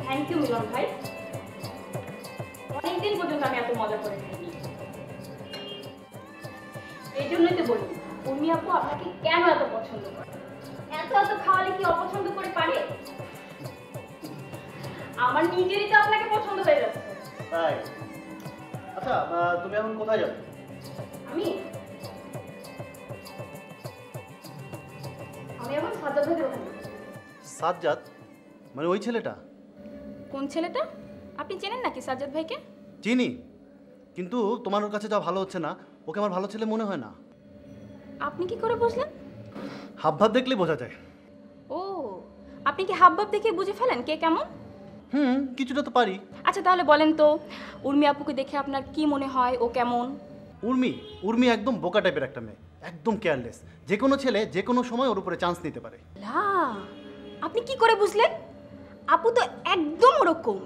Thank you মিলন ভাই, অনেকদিন পর্যন্ত আমি এত মজা করে খাইনি। এই জন্যই তো বলি উর্মি আপু আপনাকে কেন এত পছন্দ করে। এত এত খাওয়ালে কি অপছন্দ করে পারে? আমার নিজেরই তো আপনাকে পছন্দ হয়ে যাচ্ছে। তাই? আচ্ছা, তুমি এখন কোথায় যাবে? আমি এখন সাজ্জাদ ভাইয়ের ওখানে। সাজ্জাদ? মানে ওই ছেলেটা? কোন ছেলেটা? আপনি চেনেন নাকি সাজ্জাদ ভাইকে? চিনি, কিন্তু তোমার ওর কাছে যা ভালো হচ্ছে না, ওকে আমার ভালো ছেলে মনে হয় না। আপনি কি করে বুঝলেন? হাবভাব দেখলেই বোঝা যায়। ও, আপনি কি হাবভাব দেখে বুঝে ফেলেন কে কেমন? কিছুটা তো পারি। আচ্ছা তাহলে বলেন তো, উর্মি আপুকে দেখে আপনার কি মনে হয়, ও কেমন? উর্মি একদম বোকা টাইপের একটা মেয়ে, একদম কেয়ারলেস। যে কোনো ছেলে যে কোনো সময় ওর উপরে চান্স নিতে পারে। লা, আপনি কি করে বুঝলেন? আপু তো একদম ওরকম,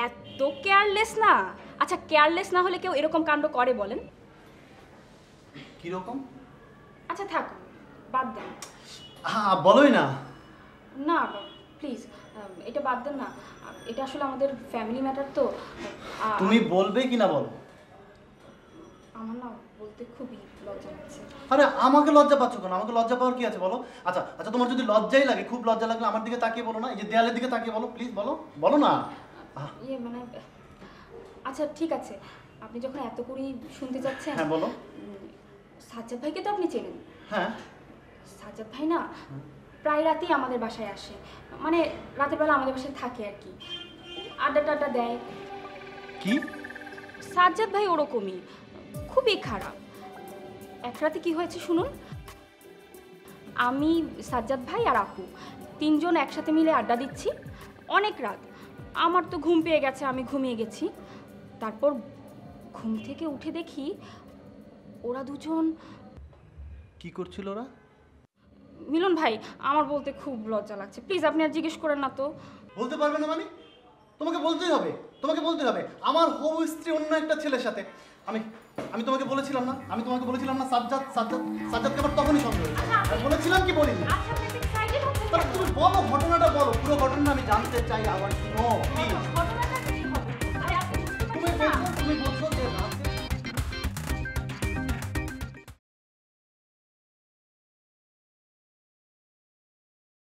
এত কেয়ারলেস না। আচ্ছা কেয়ারলেস না হলে কেউ এরকম কাণ্ড করে বলেন? কিরকম? আচ্ছা থাক, বাদ দেন। বলোই না। না প্লিজ, এটা বাদ দেন না। এটা আসলে আমাদের ফ্যামিলি ম্যাটার তো। তুমি বলবে কি না বলো? আমার না বলতে খুবই লজ্জা লাগছে। আরে আমাকে লজ্জা পাচ্ছ কেন? আমাকে লজ্জা পাওয়ার কি আছে বলো? আচ্ছা আচ্ছা, তোমার যদি লজ্জাই লাগে, খুব লজ্জা লাগলে আমার দিকে তাকিয়ে বলো না, এই যে দেয়ালের দিকে তাকিয়ে বলো, প্লিজ বলো, বলো না। মানে আচ্ছা ঠিক আছে, আপনি যখন এত করেই শুনতে চাচ্ছেন। হ্যাঁ বলো। সাজ্জাদ ভাইকে তো আপনি চেনেন? হ্যাঁ। সাজ্জাদ ভাই না প্রায় রাতেই আমাদের বাসায় আসে, মানে রাতের বেলা আমাদের বাসায় থাকে আর কি, আড্ডা টাড্ডা দেয়। কি? সাজ্জাদ ভাই ওরকমই, খুবই খারাপ। এক রাতে কি হয়েছে শুনুন। আমি, সাজ্জাদ ভাই আর আপু তিনজন একসাথে মিলে আড্ডা দিচ্ছি, অনেক রাত। আমার তো ঘুম পেয়ে গেছে, আমি ঘুমিয়ে গেছি। তারপর ঘুম থেকে উঠে দেখি ওরা দুজন। কি করছিল ওরা? মিলন ভাই, আমার বলতে খুব লজ্জা লাগছে, প্লিজ আপনি আর জিজ্ঞেস করেন না তো। বলতে পারবে না মানে? তোমাকে বলতেই হবে, তোমাকে বলতে হবে। আমার হবু স্ত্রী অন্য একটা ছেলের সাথে। আমি তোমাকে বলেছিলাম না, সাজ্জাদকে আবার তখনই সন্দেহ হয়েছে। আমি বলেছিলাম কি বলিনি? তুমি বলো, ঘটনাটা বলো, পুরো ঘটনা আমি জানতে চাই। আবার শুনো প্লিজ।